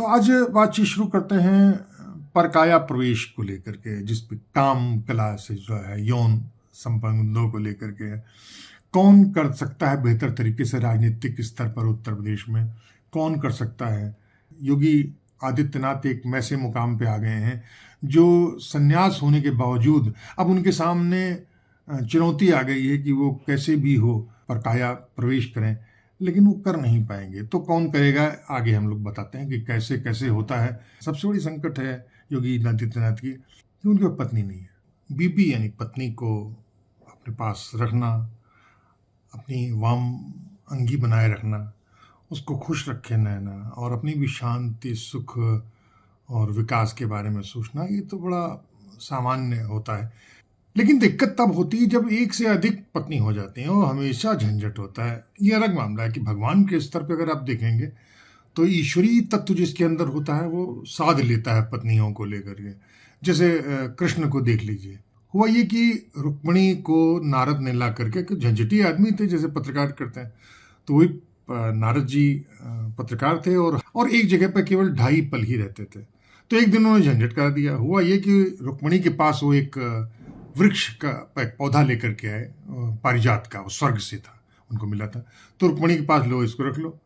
तो आज बातचीत शुरू करते हैं परकाया प्रवेश को लेकर के, जिसपे काम कला से जो है यौन संबंधों को लेकर के कौन कर सकता है बेहतर तरीके से राजनीतिक स्तर पर उत्तर प्रदेश में, कौन कर सकता है। योगी आदित्यनाथ एक ऐसे मुकाम पे आ गए हैं जो संन्यास होने के बावजूद अब उनके सामने चुनौती आ गई है कि वो कैसे भी हो परकाया प्रवेश करें, लेकिन वो कर नहीं पाएंगे। तो कौन करेगा, आगे हम लोग बताते हैं कि कैसे कैसे होता है। सबसे बड़ी संकट है योगी आदित्यनाथ की कि उनकी पत्नी नहीं है। बीबी यानी पत्नी को अपने पास रखना, अपनी वाम अंगी बनाए रखना, उसको खुश रखे रहना और अपनी भी शांति सुख और विकास के बारे में सोचना, ये तो बड़ा सामान्य होता है। लेकिन दिक्कत तब होती है जब एक से अधिक पत्नी हो जाती हैं और हमेशा झंझट होता है। ये अलग मामला है कि भगवान के स्तर पर अगर आप देखेंगे तो ईश्वरीय तत्व जिसके अंदर होता है वो साध लेता है पत्नियों को लेकर के। जैसे कृष्ण को देख लीजिए, हुआ ये कि रुक्मिणी को नारद ने ला करके, झंझटी आदमी थे जैसे पत्रकार करते हैं, तो वही नारद जी पत्रकार थे और एक जगह पर केवल 2.5 पल ही रहते थे। तो एक दिन उन्होंने झंझट करा दिया। हुआ ये कि रुक्मिणी के पास वो एक वृक्ष का एक पौधा लेकर के आए, पारिजात का, वो स्वर्ग से था, उनको मिला था। तो रुक्मिणी के पास, लो इसको रख लो।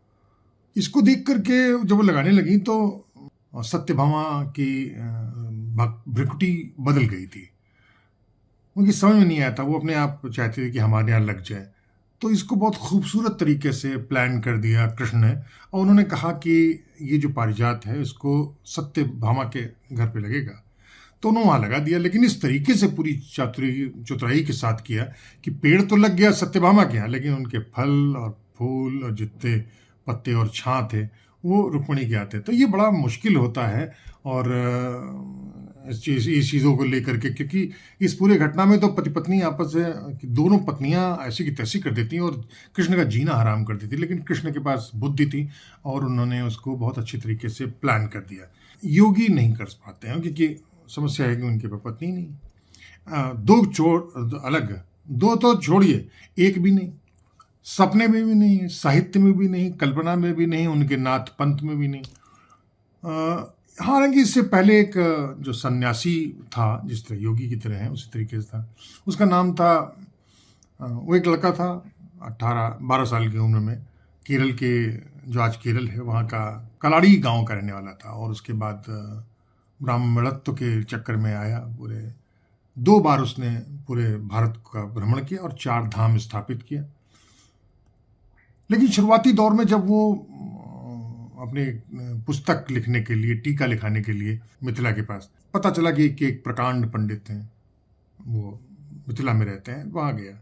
इसको देख करके जब वो लगाने लगी तो सत्यभामा की भ्रिकुटी बदल गई थी। उनकी समझ में नहीं आया था, वो अपने आप चाहते थे कि हमारे यहाँ लग जाए। तो इसको बहुत खूबसूरत तरीके से प्लान कर दिया कृष्ण ने, और उन्होंने कहा कि ये जो पारिजात है इसको सत्यभामा के घर पे लगेगा। तो उन्होंने वहाँ लगा दिया, लेकिन इस तरीके से पूरी चतुराई के साथ किया कि पेड़ तो लग गया सत्यभामा के यहाँ, लेकिन उनके फल और फूल और जितने पत्ते और छां थे वो रुक्मिणी के आते। तो ये बड़ा मुश्किल होता है और इस चीज़ों को लेकर के, क्योंकि इस पूरे घटना में तो पति पत्नी आपस में दोनों पत्नियां ऐसी की तैसी कर देती और कृष्ण का जीना हराम कर देती। लेकिन कृष्ण के पास बुद्धि थी और उन्होंने उसको बहुत अच्छी तरीके से प्लान कर दिया। योगी नहीं कर पाते हैं क्योंकि समस्या है कि उनके पास पत्नी नहीं। दो तो छोड़िए, एक भी नहीं, सपने में भी नहीं, साहित्य में भी नहीं, कल्पना में भी नहीं, उनके नाथ पंथ में भी नहीं। हालांकि इससे पहले एक जो सन्यासी था, जिस तरह योगी की तरह है उसी तरीके से था, उसका नाम था, वो एक लड़का था 18-12 साल की उम्र में, केरल के, जो आज केरल है वहाँ का कलाड़ी गांव का रहने वाला था। और उसके बाद ब्राह्मणत्व के चक्कर में आया। पूरे 2 बार उसने पूरे भारत का भ्रमण किया और 4 धाम स्थापित किया। लेकिन शुरुआती दौर में जब वो अपने पुस्तक लिखने के लिए, टीका लिखाने के लिए मिथिला के पास, पता चला कि एक प्रकांड पंडित हैं, वो मिथिला में रहते हैं, वहाँ गया।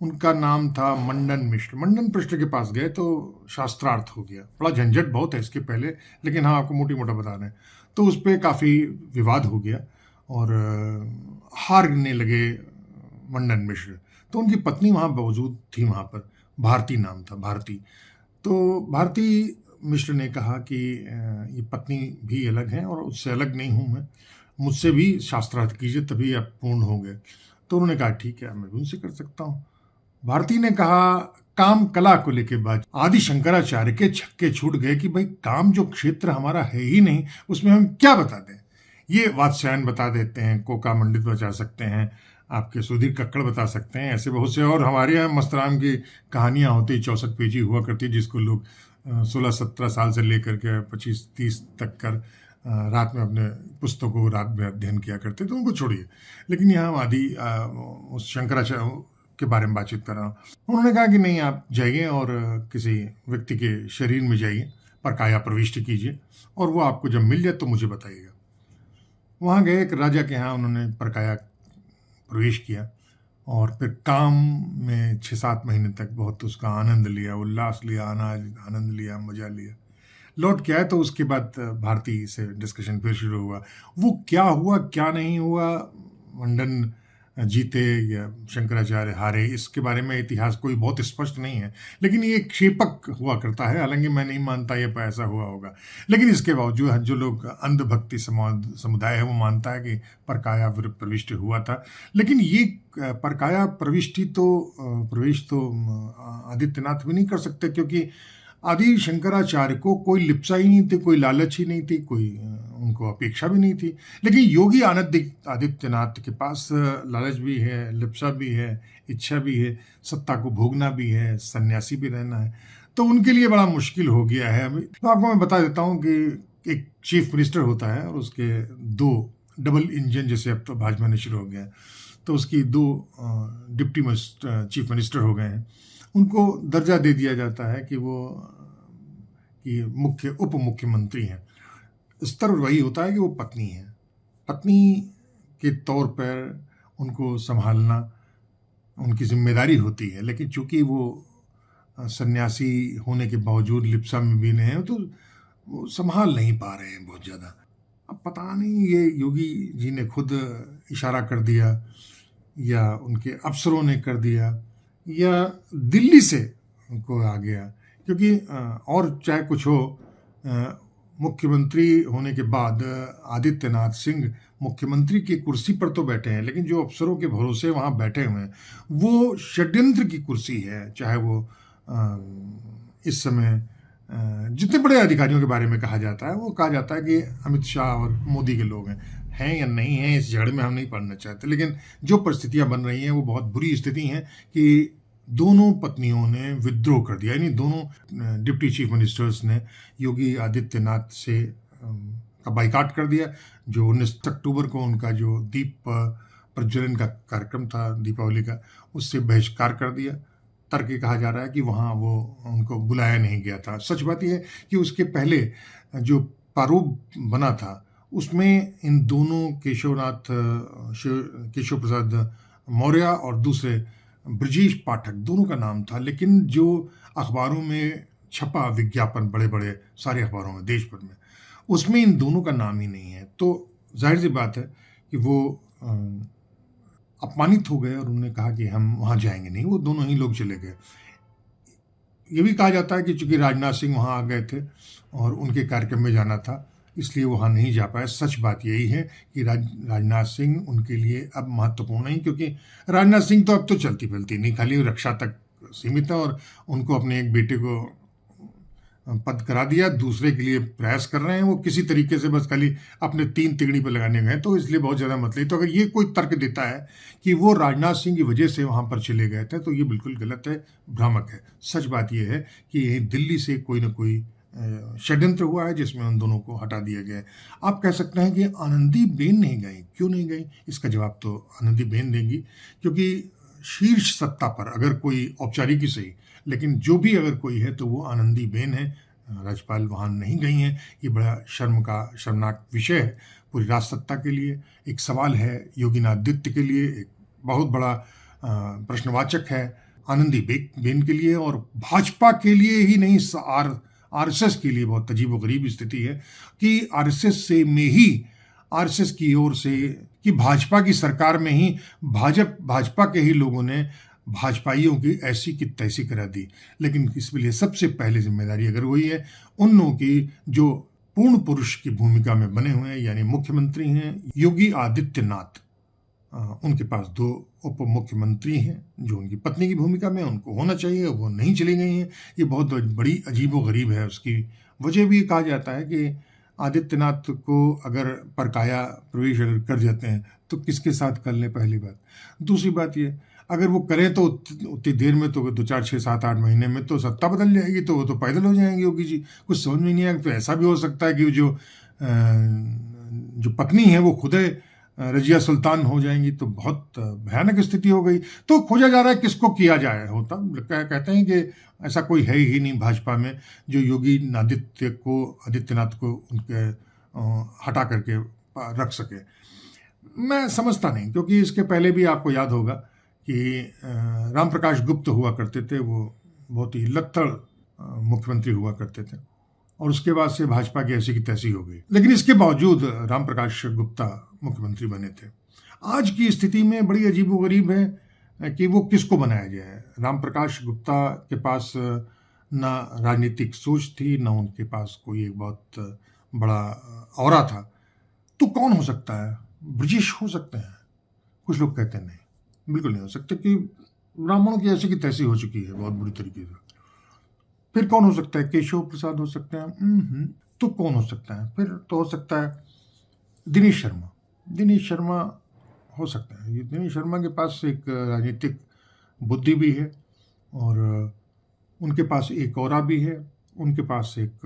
उनका नाम था मंडन मिश्र। मंडन मिश्र के पास गए तो शास्त्रार्थ हो गया। बड़ा झंझट बहुत है इसके पहले, लेकिन हाँ आपको मोटी मोटा बता रहे हैं। तो उस पर काफ़ी विवाद हो गया और हारने लगे मंडन मिश्र। तो उनकी पत्नी वहाँ मौजूद थी, वहाँ पर भारती नाम था, भारती। तो भारती मिश्र ने कहा कि ये पत्नी भी अलग है और उससे अलग नहीं हूँ मैं, मुझसे भी शास्त्रार्थ कीजिए तभी आप पूर्ण होंगे। तो उन्होंने कहा ठीक है, मैं भी उनसे कर सकता हूँ। भारती ने कहा, काम कला को लेके बात, आदि शंकराचार्य के छक्के छूट गए कि भाई काम जो क्षेत्र हमारा है ही नहीं उसमें हम क्या बता दें। ये वात्स्यायन बता देते हैं, कोका मंडित बता सकते हैं, आपके सुधीर कक्कड़ बता सकते हैं, ऐसे बहुत से। और हमारे यहाँ मस्तराम की कहानियाँ होती, 64 पेजी हुआ करती, जिसको लोग 16-17 साल से लेकर के 25-30 तक कर रात में अपने पुस्तकों को रात में अध्ययन किया करते। तो उनको छोड़िए, लेकिन यहाँ हम आदि उस शंकराचार्य के बारे में बातचीत कर रहा हूँ। उन्होंने कहा कि नहीं, आप जाइए और किसी व्यक्ति के शरीर में जाइए, परकाया प्रविष्टि कीजिए और वो आपको जब मिल जाए तो मुझे बताइएगा। वहाँ गए, एक राजा के यहाँ उन्होंने परकाया प्रवेश किया और फिर काम में 6-7 महीने तक बहुत उसका आनंद लिया, उल्लास लिया, आनंद लिया, मजा लिया। लौट के आए तो उसके बाद भारती से डिस्कशन फिर शुरू हुआ। वो क्या हुआ क्या नहीं हुआ, मंडन जीते या शंकराचार्य हारे, इसके बारे में इतिहास कोई बहुत स्पष्ट नहीं है, लेकिन ये क्षेपक हुआ करता है। हालांकि मैं नहीं मानता ये ऐसा हुआ होगा, लेकिन इसके बावजूद जो लोग अंधभक्ति समुदाय है वो मानता है कि परकाया प्रविष्टि हुआ था। लेकिन ये परकाया प्रवेश तो आदित्यनाथ भी नहीं कर सकते, क्योंकि आदि शंकराचार्य को कोई लिप्सा ही नहीं थी, कोई लालच ही नहीं थी, कोई उनको अपेक्षा भी नहीं थी। लेकिन योगी आदित्यनाथ के पास लालच भी है, लिप्सा भी है, इच्छा भी है, सत्ता को भोगना भी है, सन्यासी भी रहना है, तो उनके लिए बड़ा मुश्किल हो गया है अभी। तो आपको मैं बता देता हूँ कि एक चीफ मिनिस्टर होता है और उसके दो डबल इंजन, जैसे अब तो भाजपा में शुरू हो गया है, तो उसकी दो डिप्टी चीफ मिनिस्टर हो गए हैं। उनको दर्जा दे दिया जाता है कि वो कि मुख्य उप मुख्यमंत्री हैं। स्तर वही होता है कि वो पत्नी है, पत्नी के तौर पर उनको संभालना उनकी जिम्मेदारी होती है। लेकिन चूंकि वो सन्यासी होने के बावजूद लिप्सा में भी नहीं है, तो वो संभाल नहीं पा रहे हैं बहुत ज़्यादा। अब पता नहीं ये योगी जी ने खुद इशारा कर दिया या उनके अफसरों ने कर दिया या दिल्ली से उनको आ गया, क्योंकि और चाहे कुछ हो, मुख्यमंत्री होने के बाद आदित्यनाथ सिंह मुख्यमंत्री की कुर्सी पर तो बैठे हैं, लेकिन जो अफसरों के भरोसे वहाँ बैठे हुए हैं वो षड्यंत्र की कुर्सी है। चाहे वो इस समय जितने बड़े अधिकारियों के बारे में कहा जाता है, वो कहा जाता है कि अमित शाह और मोदी के लोग हैं या नहीं हैं, इस झगड़े में हम नहीं पड़ना चाहते। लेकिन जो परिस्थितियां बन रही हैं वो बहुत बुरी स्थिति हैं कि दोनों पत्नियों ने विद्रोह कर दिया, यानी दोनों डिप्टी चीफ मिनिस्टर्स ने योगी आदित्यनाथ से का बाइकाट कर दिया। जो 19 अक्टूबर को उनका जो दीप प्रज्वलन का कार्यक्रम था दीपावली का, उससे बहिष्कार कर दिया। तर्क कहा जा रहा है कि वहाँ वो उनको बुलाया नहीं गया था। सच बात यह है कि उसके पहले जो प्रारूप बना था उसमें इन दोनों केशव प्रसाद मौर्य और दूसरे ब्रजेश पाठक दोनों का नाम था, लेकिन जो अखबारों में छपा विज्ञापन, बड़े बड़े सारे अखबारों में देश भर में, उसमें इन दोनों का नाम ही नहीं है। तो जाहिर सी बात है कि वो अपमानित हो गए और उन्होंने कहा कि हम वहाँ जाएंगे नहीं। वो दोनों ही लोग चले गए। ये भी कहा जाता है कि चूंकि राजनाथ सिंह वहाँ आ गए थे और उनके कार्यक्रम में जाना था, इसलिए वहाँ नहीं जा पाए। सच बात यही है कि राजनाथ सिंह उनके लिए अब महत्वपूर्ण नहीं, क्योंकि राजनाथ सिंह तो अब तो चलती फिरती नहीं, खाली रक्षा तक सीमित है और उनको अपने एक बेटे को पद करा दिया, दूसरे के लिए प्रयास कर रहे हैं। वो किसी तरीके से बस खाली अपने तीन तिगड़ी पर लगाने गए, तो इसलिए बहुत ज़्यादा मतलब। तो अगर ये कोई तर्क देता है कि वो राजनाथ सिंह की वजह से वहाँ पर चले गए थे, तो ये बिल्कुल गलत है, भ्रामक है। सच बात ये है कि यही दिल्ली से कोई ना कोई षड्यंत्र हुआ है जिसमें उन दोनों को हटा दिया गया है। आप कह सकते हैं कि आनंदीबेन नहीं गई, क्यों नहीं गई? इसका जवाब तो आनंदीबेन देंगी, क्योंकि शीर्ष सत्ता पर अगर कोई औपचारिक ही सही, लेकिन जो भी अगर कोई है तो वो आनंदीबेन है। राज्यपाल वहाँ नहीं गई हैं। ये बड़ा शर्मनाक विषय है पूरी राजसत्ता के लिए। एक सवाल है योगी आदित्य के लिए, एक बहुत बड़ा प्रश्नवाचक है आनंदीबेन के लिए, और भाजपा के लिए ही नहीं, आरएसएस के लिए बहुत अजीबोगरीब स्थिति है कि आरएसएस की ओर से कि भाजपा की सरकार में ही भाजपा के ही लोगों ने भाजपाइयों की ऐसी की तैसी करा दी। लेकिन इसके लिए सबसे पहले जिम्मेदारी अगर वही है उन लोगों की जो पूर्ण पुरुष की भूमिका में बने हुए हैं, यानी मुख्यमंत्री हैं योगी आदित्यनाथ। उनके पास दो उप मुख्यमंत्री हैं जो उनकी पत्नी की भूमिका में उनको होना चाहिए, वो नहीं चली गई हैं। ये बहुत बड़ी अजीबोगरीब है। उसकी वजह भी कहा जाता है कि आदित्यनाथ को अगर परकाया प्रवेश अगर कर जाते हैं तो किसके साथ कर लें, पहली बात। दूसरी बात ये, अगर वो करें तो उतनी देर में तो 2, 4, 6, 7, 8 महीने में तो सत्ता बदल जाएगी, तो वो तो पैदल हो जाएंगे योगी जी। कुछ समझ में नहीं आएगा। तो ऐसा भी हो सकता है कि जो पत्नी है वो खुद रजिया सुल्तान हो जाएंगी, तो बहुत भयानक स्थिति हो गई। तो खोजा जा रहा है किसको किया जाए। होता कहते हैं कि ऐसा कोई है ही नहीं भाजपा में जो योगी आदित्यनाथ को उनके हटा करके रख सके। मैं समझता नहीं, क्योंकि इसके पहले भी आपको याद होगा कि राम प्रकाश गुप्त हुआ करते थे। वो बहुत ही लत्तड़ मुख्यमंत्री हुआ करते थे और उसके बाद से भाजपा की ऐसी की तैसी हो गई। लेकिन इसके बावजूद राम प्रकाश गुप्ता मुख्यमंत्री बने थे। आज की स्थिति में बड़ी अजीबोगरीब है कि वो किसको बनाया जाए। राम प्रकाश गुप्ता के पास ना राजनीतिक सोच थी, ना उनके पास कोई एक बहुत बड़ा औरा था। तो कौन हो सकता है? ब्रजेश हो सकते हैं। कुछ लोग कहते हैं नहीं, बिल्कुल नहीं हो सकते, कि ब्राह्मणों की ऐसी की तैसी हो चुकी है बहुत बुरी तरीके से। फिर कौन हो सकता है? केशव प्रसाद हो सकते हैं। तो कौन हो सकता है? फिर तो हो सकता है दिनेश शर्मा। दिनेश शर्मा हो सकता है। ये दिनेश शर्मा के पास एक राजनीतिक बुद्धि भी है और उनके पास एक ऑरा भी है। उनके पास एक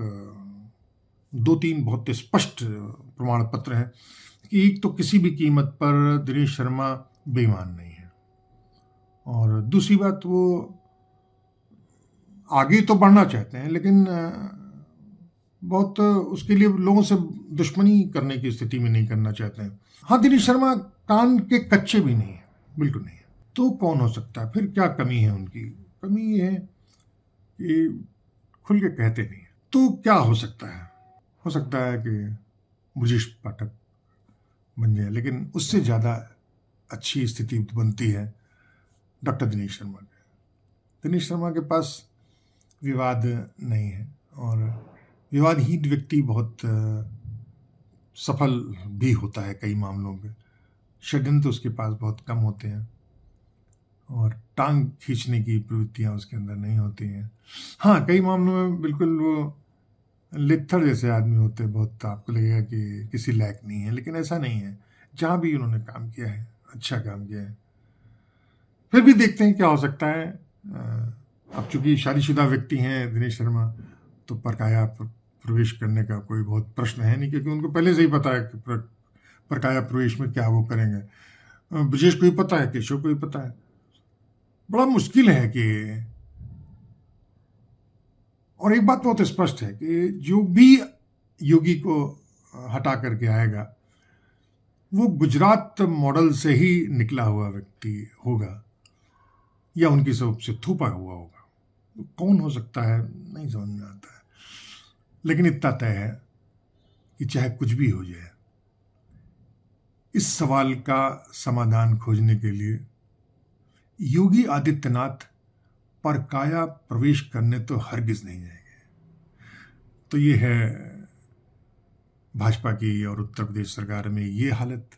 2-3 बहुत स्पष्ट प्रमाण पत्र हैं कि एक तो किसी भी कीमत पर दिनेश शर्मा बेईमान नहीं है, और दूसरी बात वो आगे तो बढ़ना चाहते हैं, लेकिन बहुत उसके लिए लोगों से दुश्मनी करने की स्थिति में नहीं करना चाहते हैं। हाँ, दिनेश शर्मा कान के कच्चे भी नहीं है, बिल्कुल नहीं है। तो कौन हो सकता है? फिर क्या कमी है उनकी? कमी ये है कि खुल के कहते नहीं है। तो क्या हो सकता है? हो सकता है कि ब्रजेश पाठक बन जाए, लेकिन उससे ज़्यादा अच्छी स्थिति बनती है डॉक्टर दिनेश शर्मा के। दिनेश शर्मा के पास विवाद नहीं है, और विवादहीन व्यक्ति बहुत सफल भी होता है कई मामलों में। षड्यंत्र उसके पास बहुत कम होते हैं, और टांग खींचने की प्रवृत्तियां उसके अंदर नहीं होती हैं। हाँ, कई मामलों में बिल्कुल वो लित्थड़ जैसे आदमी होते हैं, बहुत आपको लगेगा कि किसी लायक नहीं है, लेकिन ऐसा नहीं है। जहाँ भी उन्होंने काम किया है, अच्छा काम किया है। फिर भी देखते हैं क्या हो सकता है। अब चूंकि शादीशुदा व्यक्ति हैं दिनेश शर्मा, तो परकाया प्रवेश करने का कोई बहुत प्रश्न है नहीं, क्योंकि उनको पहले से ही पता है कि परकाया प्रवेश में क्या वो करेंगे। ब्रजेश को ही पता है, केशव को ही पता है। बड़ा मुश्किल है कि, और एक बात बहुत स्पष्ट है कि जो भी योगी को हटा करके आएगा वो गुजरात मॉडल से ही निकला हुआ व्यक्ति होगा, या उनकी सबसे थूपा हुआ होगा। तो कौन हो सकता है नहीं समझ में आता है। लेकिन इतना तय है कि चाहे कुछ भी हो जाए, इस सवाल का समाधान खोजने के लिए योगी आदित्यनाथ परकाया प्रवेश करने तो हरगिज नहीं जाएंगे। तो ये है भाजपा की और उत्तर प्रदेश सरकार में ये हालत।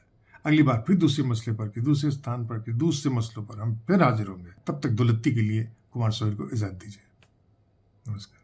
अगली बार फिर दूसरे मसले पर, कि दूसरे स्थान पर, कि दूसरे मसलों पर हम फिर हाजिर होंगे। तब तक दुलत्ती के लिए कुमार साहब को इजाजत दीजिए। नमस्कार।